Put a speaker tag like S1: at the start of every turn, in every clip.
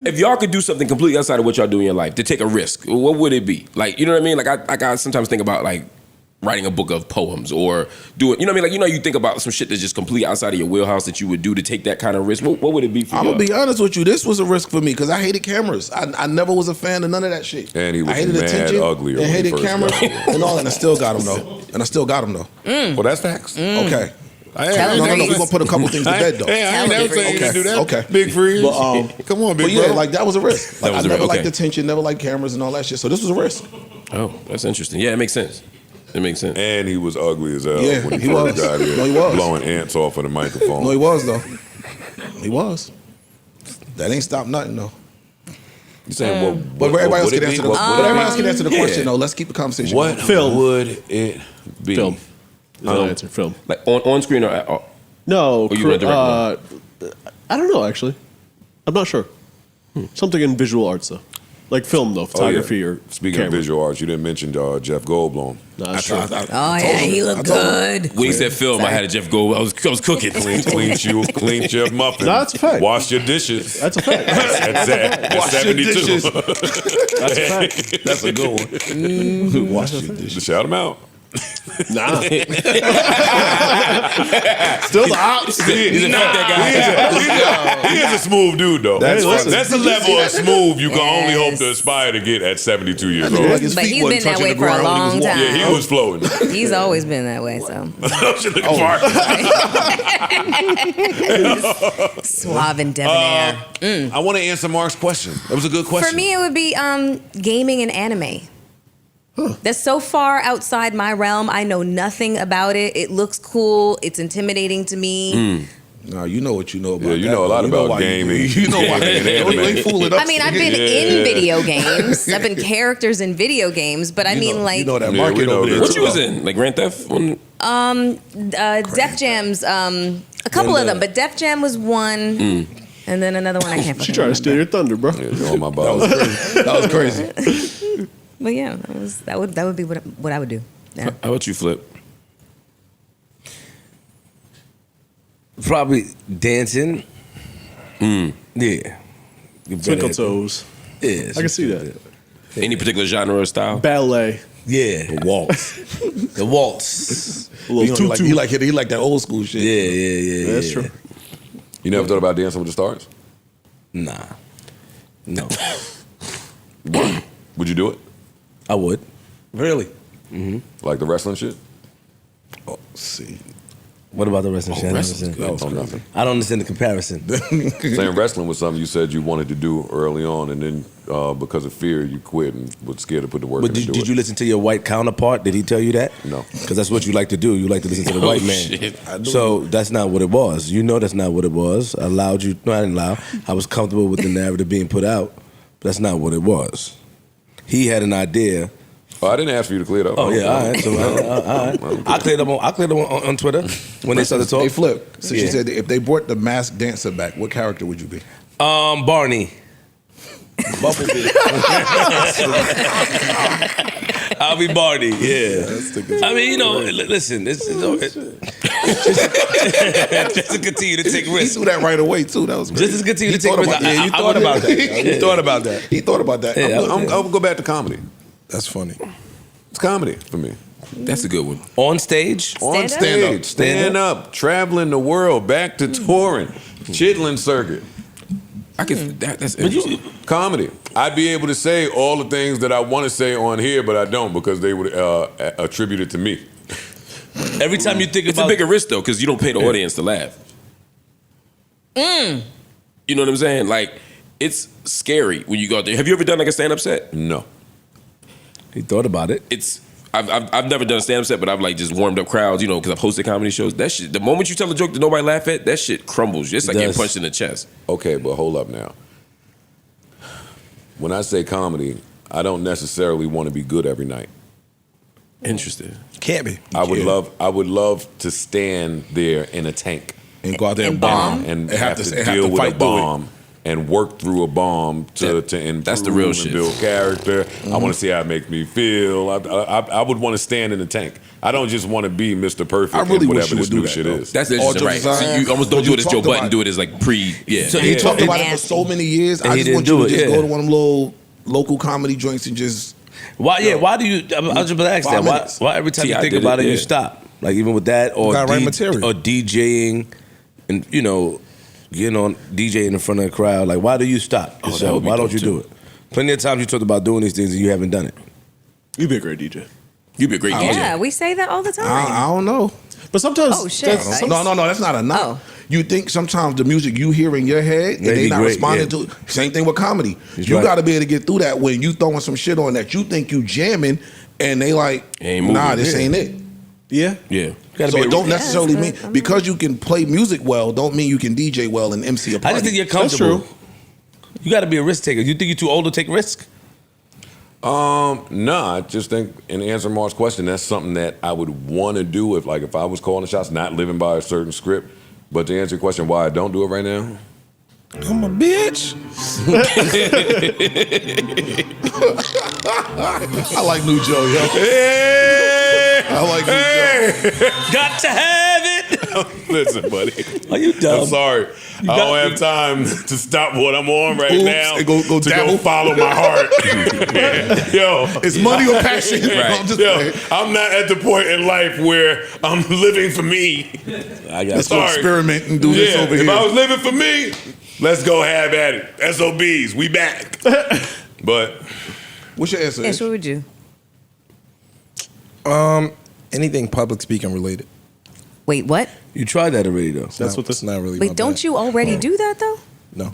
S1: If y'all could do something completely outside of what y'all do in your life to take a risk, what would it be? Like, you know what I mean? Like I sometimes think about like writing a book of poems or doing, you know what I mean? Like, you think about some shit that's just completely outside of your wheelhouse that you would do to take that kind of risk. What would it be for you?
S2: I'm going to be honest with you. This was a risk for me because I hated cameras. I never was a fan of none of that shit.
S3: And he was
S2: I hated
S3: mad
S2: attention
S3: uglier
S2: and
S3: when he
S2: hated
S3: first
S2: cameras
S3: got here.
S2: and all that. And I still got him though.
S3: Well, that's facts.
S2: Okay.
S3: No.
S2: We're going to put a couple things to bed though.
S3: Hey, I ain't never saying you can do that.
S2: Okay.
S3: Big freeze.
S2: But,
S3: come on, big
S2: but yeah,
S3: bro.
S2: like that was a risk. Like, I never liked
S1: okay.
S2: attention, never liked cameras and all that shit. So this was a risk.
S1: Oh, that's interesting. Yeah, it makes sense. It makes sense.
S3: And he was ugly as hell
S2: Yeah,
S3: when he
S2: was.
S3: first got here.
S2: No, he was.
S3: Blowing ants off of the microphone.
S2: No, he was though. He was. That ain't stopped nothing though.
S3: You saying
S2: But everybody else can answer the question though. Let's keep the conversation.
S3: What
S4: Film.
S3: would it be?
S4: Film. No answer. Film.
S1: Like on screen or
S4: No.
S1: Or you gonna direct
S4: I don't know actually. I'm not sure. Something in visual arts though, like film though, photography or
S3: Speaking
S4: camera.
S3: of visual arts, you didn't mention Jeff Goldblum.
S4: No, that's true.
S5: Oh yeah, he looked good.
S1: when he said film, I had a Jeff Gold. I was cooking.
S3: Clean Chef Muffin.
S4: No, that's a fact.
S3: Wash your dishes.
S4: That's a fact.
S3: That's
S2: Wash your
S3: 72.
S2: dishes.
S4: That's a fact.
S2: That's a good one. Wash your dishes.
S3: Shout him out.
S4: Nah. Still the ops.
S1: He's a fuck that guy.
S3: He is a smooth dude, though.
S2: That's
S3: That's a level of smooth you can only hope to aspire to get at 72 years old.
S2: Like his
S5: But
S2: feet
S5: he's
S2: wasn't
S5: been that
S2: touching
S5: way
S2: the
S5: for a
S2: ground when he was
S5: long
S2: walking.
S5: time.
S3: Yeah, he was floating.
S5: He's always been that way. So suave and debonair.
S3: I want to answer Mark's question. That was a good question.
S5: For me, it would be gaming and anime. That's so far outside my realm. I know nothing about it. It looks cool. It's intimidating to me.
S2: No, you know what you know about.
S3: Yeah, you
S2: that,
S3: know a lot
S2: though. You know
S3: about
S2: why
S3: gaming.
S2: You know why.
S3: Gaming and anime.
S2: Don't fool it up.
S5: I mean, I've been in video games. I've been characters in video games, but I
S2: You
S5: mean,
S2: know,
S5: like
S2: you know that
S3: Yeah,
S2: market
S3: we know
S2: over there.
S3: that.
S1: What you was in? Like Grand Theft?
S5: Def Jam's, a couple of them, but Def Jam was one, and then another one I can't.
S4: She
S5: fucking
S4: trying to
S5: remember.
S4: steal your thunder, bro.
S3: Yeah, you're on my
S2: That
S3: balls.
S2: was crazy. That was crazy.
S5: But yeah, that would be what I would do. Yeah.
S1: How about you, Flip?
S6: Probably dancing. Yeah.
S4: Twinkle toes.
S6: Yeah.
S4: I can see that.
S1: Any particular genre or style?
S4: Ballet.
S6: Yeah.
S2: The waltz.
S6: The waltz.
S4: A little
S2: He
S4: tutu.
S2: like that old school shit.
S6: Yeah.
S4: That's true.
S3: You never thought about Dancing with the Stars?
S6: Nah. No.
S3: Would you do it?
S6: I would.
S2: Really?
S3: Like the wrestling shit?
S2: Oh, see.
S6: What about the wrestling shit?
S2: wrestling's good.
S3: Oh, nothing.
S6: I don't understand the comparison.
S3: Saying wrestling was something you said you wanted to do early on, and then because of fear, you quit and was scared to put the work
S6: But
S3: in to do
S6: did
S3: it.
S6: you listen to your white counterpart? Did he tell you that?
S3: No.
S6: Because that's what you like to do. You like to listen to the white man.
S1: Shit.
S6: So that's not what it was. You know that's not what it was. I allowed you. No, I didn't allow. I was comfortable with the narrative being put out. But that's not what it was. He had an idea.
S3: Oh, I didn't ask for you to clear it up.
S6: Oh yeah, all right. So, all right. I cleared up on Twitter when they started talking.
S2: Hey, Flip. So she
S6: Yeah.
S2: said that if they brought the masked dancer back, what character would you be?
S6: Barney.
S2: Bumblebee.
S6: I'll be Barney. Yeah. I mean, listen. Just to continue to take
S2: He
S6: risks.
S2: threw that right away too. That was great.
S6: Just to continue
S2: He
S6: to take
S2: thought
S6: risks.
S2: about- yeah, you
S6: I
S2: thought
S6: thought
S2: about
S6: about that.
S2: it.
S6: You thought about that.
S2: He thought about that.
S6: Yeah,
S3: I'll go back to comedy.
S2: That's funny.
S3: It's comedy for me.
S1: That's a good one.
S6: On stage.
S3: On
S5: Stand up?
S3: stage, stand up, traveling the world, back to touring, chitlin circuit.
S1: I can. That's interesting.
S3: Comedy. I'd be able to say all the things that I want to say on here, but I don't because they would attribute it to me.
S6: Every time you think
S1: It's
S6: about
S1: a bigger risk though, because you don't pay the audience to laugh. You know what I'm saying? Like, it's scary when you go out there. Have you ever done like a stand-up set?
S3: No.
S6: he thought about it.
S1: I've never done a stand-up set, but I've like just warmed up crowds, because I've hosted comedy shows. That shit, the moment you tell a joke that nobody laugh at, that shit crumbles. It's like getting
S6: does.
S1: punched in the chest.
S3: Okay, but hold up now. When I say comedy, I don't necessarily want to be good every night.
S1: Interesting.
S2: Can't be.
S3: I would love to stand there in a tank
S2: And go out there and
S5: And
S2: bomb.
S5: bomb?
S3: and
S2: And
S3: have to deal with a
S2: fight through it.
S3: bomb and work through a bomb to improve
S1: that's the real
S3: and
S1: shit.
S3: build character. I want to see how it makes me feel. I would want to stand in the tank. I don't just want to be Mr. Perfect
S2: I really
S3: and
S2: wish
S3: whatever
S2: you
S3: this
S2: would do
S3: new
S2: that,
S3: shit
S2: though.
S3: is.
S1: That's
S2: All
S1: interesting, right?
S2: jokes
S1: So
S2: aside,
S1: you almost don't
S2: but
S1: do
S2: you
S1: it as Joe
S2: talked
S1: Budden,
S2: about-
S1: do it as like pre, yeah.
S6: So
S2: He talked about it for
S5: Advanced.
S2: so many years.
S6: And
S2: I
S6: he
S2: just want
S6: didn't
S2: you
S6: do
S2: to
S6: it,
S2: just
S6: yeah.
S2: go to one of them little local comedy joints and just.
S6: Why? Yeah. Why do you? I was just about to ask
S2: 5
S6: that.
S2: minutes.
S6: Why every time you
S1: T.I.
S6: think
S1: did
S6: about
S1: it,
S6: it, you
S1: yeah.
S6: stop? Like even with that, or
S7: Gotta write material.
S6: or DJing, and getting on DJing in front of the crowd. Like, why do you stop
S1: that
S6: yourself?
S1: would be
S6: Why don't
S1: dope,
S6: you do
S1: too.
S6: it? Plenty of times you talked about doing these things and you haven't done it.
S4: You'd be a great DJ.
S1: You'd be a great DJ.
S5: Yeah, we say that all the time.
S2: I don't know.
S4: But sometimes.
S5: Oh, shit.
S2: No, that's not a knock.
S5: Oh.
S2: You think sometimes the music you hear in your head and
S6: May
S2: they
S6: be
S2: not
S6: great,
S2: responding
S6: yeah.
S2: to it. Same thing with comedy.
S6: He's
S2: You
S6: right.
S2: got to be able to get through that when you throwing some shit on that you think you jamming and they like,
S1: Ain't moving.
S2: nah, this
S6: Yeah.
S2: ain't it.
S4: Yeah.
S1: Yeah.
S6: Gotta
S2: So
S6: be
S2: it don't
S5: Yeah,
S2: necessarily
S5: it's
S2: mean
S5: good.
S2: because you can play music well, don't mean you can DJ well and MC a
S6: I
S2: party.
S6: just think you're
S4: That's
S6: comfortable.
S4: true.
S6: You got to be a risk taker. You think you're too old to take risks?
S3: No, I just think in answering Mark's question, that's something that I would want to do if I was calling the shots, not living by a certain script. But to answer your question, why I don't do it right now,
S7: I'm a bitch.
S2: I like New Joe, yo. I like New Joe.
S6: Got to have it.
S3: listen, buddy.
S6: Are you dumb?
S3: I'm sorry. I don't have time to stop what I'm on right
S2: Oops,
S3: now
S2: and go
S3: to
S2: dabble.
S3: go follow my heart. Yo,
S2: It's money or passion. I'm just
S3: yo,
S2: saying.
S3: I'm not at the point in life where I'm living for me.
S6: I got
S2: Let's go
S3: Sorry.
S2: experiment and do this
S3: Yeah,
S2: over
S3: if
S2: here.
S3: I was living for me, let's go have at it. SOBs, we back. But
S2: What's your answer?
S5: Yes, what would you?
S7: Anything public speaking related.
S5: Wait, what?
S6: You tried that already, though.
S4: That's what
S7: That's not really. my
S5: Wait, don't
S7: bag.
S5: you already do that though?
S7: No,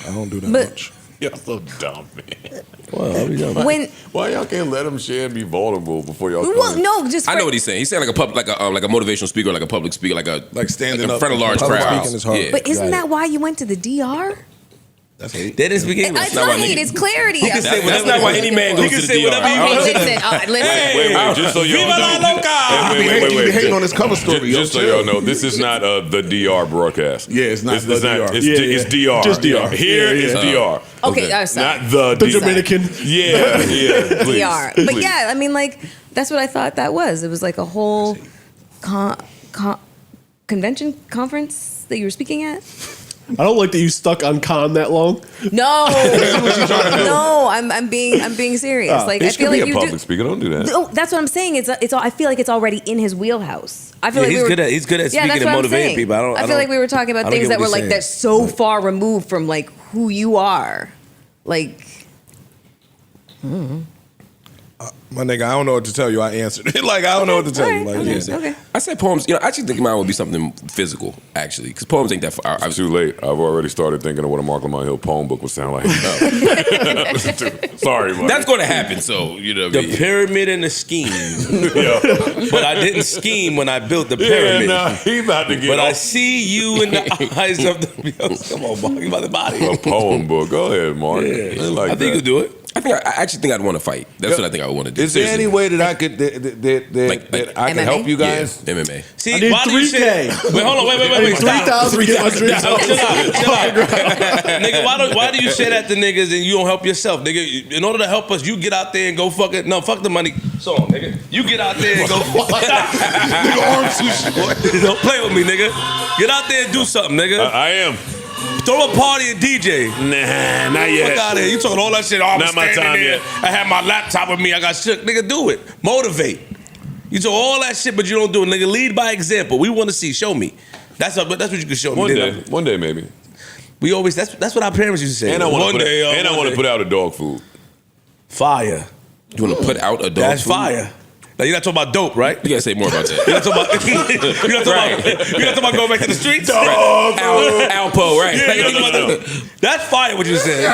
S7: I don't do that
S5: But-
S7: much.
S3: y'all so dumb, man.
S6: Well, I'll be done.
S5: When
S3: Why y'all can't let them share and be vulnerable before y'all?
S5: well,
S3: come in?
S5: no, just
S1: I
S5: for-
S1: know what he's saying. He's saying like a motivational speaker, like a public speaker, like
S2: standing
S1: in
S2: up.
S1: front of large
S7: Public
S1: crowds.
S7: speaking is hard.
S1: Yeah.
S5: But isn't
S6: Got it.
S5: that why you went to the DR?
S2: That's hate.
S6: They didn't speak English.
S5: It's
S1: not
S5: not
S1: why
S5: hate,
S1: niggas-
S5: it's clarity.
S1: That's not why any man goes
S6: He
S1: to
S6: can
S1: the
S6: say
S1: DR.
S6: whatever he
S5: Hey,
S6: wants.
S5: listen, listen.
S3: Wait, just so y'all
S6: Viva la
S3: know.
S6: loca!
S2: You be hating on this cover story.
S3: Just so y'all know, this is not the DR broadcast.
S2: Yeah, it's not the DR.
S3: It's,
S4: Yeah,
S3: it's
S4: yeah.
S3: DR.
S4: Just DR.
S3: Here
S4: Yeah,
S3: is
S4: yeah.
S3: DR.
S5: Okay,
S1: Okay.
S5: sorry.
S3: Not the
S4: The
S3: DR.
S4: Dominican.
S3: Yeah, please.
S5: DR. But
S3: please.
S5: yeah, I mean, like, that's what I thought that was. It was like a whole convention conference that you were speaking at.
S4: I don't like that you stuck on con that long.
S5: No, no, I'm being serious. Like, I
S3: He
S5: feel
S3: should be
S5: like
S3: a
S5: you
S3: public
S5: do.
S3: speaker. Don't do that.
S5: No, that's what I'm saying. It's all. I feel like it's already in his wheelhouse. I feel
S6: Yeah,
S5: like
S6: he's good at
S5: Yeah,
S6: speaking
S5: that's
S6: and
S5: what I'm
S6: motivating
S5: saying.
S6: people. I
S5: feel like we were talking
S6: I
S5: about
S6: don't
S5: things
S6: get
S5: that
S6: what
S5: were
S6: he's
S5: like
S6: saying.
S5: they're so far removed from like who you are. Like,
S7: My nigga, I don't know what to tell you. I answered it. Like I don't know what to tell you. Like
S5: okay,
S7: yeah.
S5: okay.
S1: I said poems. I actually think mine would be something physical, actually, because poems ain't that far.
S3: It's too late. I've already started thinking of what a Mark Lamont Hill poem book would sound like. Sorry, buddy.
S1: That's going to happen. So you know, what I
S6: The
S1: mean?
S6: pyramid and the scheme. But I didn't scheme when I built the
S3: yeah,
S6: pyramid.
S3: nah, he about to get
S6: But I
S3: off
S6: see you in the eyes of the. Come on, Mark, you about to body.
S3: a poem book. Go ahead, Mark.
S6: Yeah.
S3: Like
S6: I think you
S3: that.
S6: could do it.
S1: I actually think I'd want to fight. That's what I think I would want to do.
S3: Is there
S1: Seriously.
S3: any way that I could that I can
S5: MMA?
S3: help you guys?
S1: Yeah, MMA.
S6: See,
S4: I need
S6: why do you say
S4: 3K.
S6: Wait, hold on, wait.
S4: I need
S6: Stop.
S4: 3,000 to get my drinks
S6: Chill
S4: out.
S6: out. Nigga, why do you say that to niggas and you don't help yourself, nigga? In order to help us, you get out there and go fuck it. No, fuck the money song, nigga. You get out there and go. Don't play with me, nigga. Get out there and do something, nigga.
S3: I am.
S6: Throw a party and DJ.
S3: Nah, not yet.
S6: Fuck out of here. You talking all that shit. Oh, I'm
S3: Not my
S6: standing
S3: time
S6: there.
S3: yet.
S6: I had my laptop with me. I got shook. Nigga, do it. Motivate. You talk all that shit, but you don't do it. Nigga, lead by example. We want to see. Show me. That's what you can show me.
S3: One day maybe.
S6: We always that's what our parents used to say.
S3: And I want
S6: One
S3: to
S6: day, one day.
S3: put out a dog food.
S6: Fire.
S1: You want to put out a dog
S6: That's
S1: food?
S6: fire. Now you're not talking about dope, right?
S1: You gotta say more about that.
S6: You're not talking about going back to the streets.
S1: Alpo, right?
S6: Yeah, you're not talking about that's fire. What you said.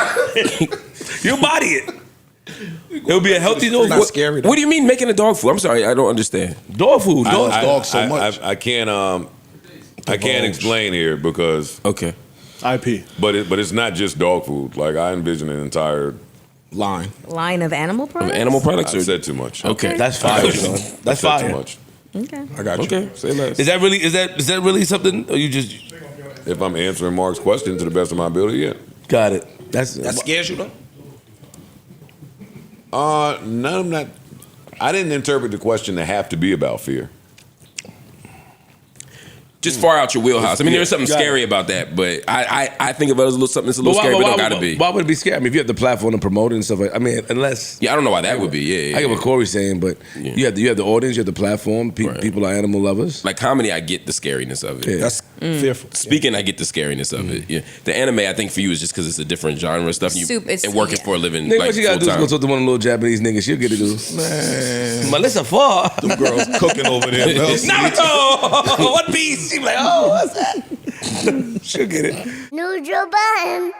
S6: You body it. It'll be a healthy dog.
S7: Not
S6: What,
S7: scary. Though.
S1: What do you mean making a dog food? I'm sorry, I don't understand.
S6: dog food.
S2: I-
S6: Dog.
S2: I- dogs so much.
S3: I can't explain here because
S1: Okay.
S4: IP.
S3: but it's not just dog food. Like I envision an entire.
S2: Line.
S5: Line of animal
S1: Of
S5: products.
S1: animal products?
S3: I
S1: Or,
S3: said too much.
S1: okay.
S6: That's fire. son. That's
S3: Said
S6: fire.
S3: too much.
S5: Okay.
S2: I got you.
S1: Okay. Say less.
S6: Is that really something? Or you just
S3: If I'm answering Mark's question to the best of my ability, yeah.
S6: Got it.
S2: That scares you though?
S3: No, I'm not. I didn't interpret the question to have to be about fear.
S1: Just far out your wheelhouse. I mean, there's something
S6: Got it.
S1: scary about that, but I think of it as a little something that's a little scary, but don't gotta be.
S6: Why would it be scary? I mean, if you have the platform to promote it and stuff like, I mean, unless
S1: Yeah, I don't know why that would be. Yeah,
S6: I get what Corey's saying, but you have the audience, you have the platform. People are animal lovers.
S1: Like comedy, I get the scariness of it.
S6: Yeah.
S7: That's fearful.
S1: Speaking, I get the scariness of it. Yeah, the anime, I think for you is just because it's a different genre of stuff.
S5: It's-
S1: and working
S5: yeah.
S1: for a living,
S6: Nigga,
S1: like
S6: what you gotta do is
S1: full-time.
S6: go talk to one of the little Japanese niggas. She'll get it, dude.
S7: Man,
S6: Melissa Farr.
S7: them girls cooking over there.
S6: Naruto! One Piece. She be like, oh, what's that? She'll get it.
S8: Neutral Budden.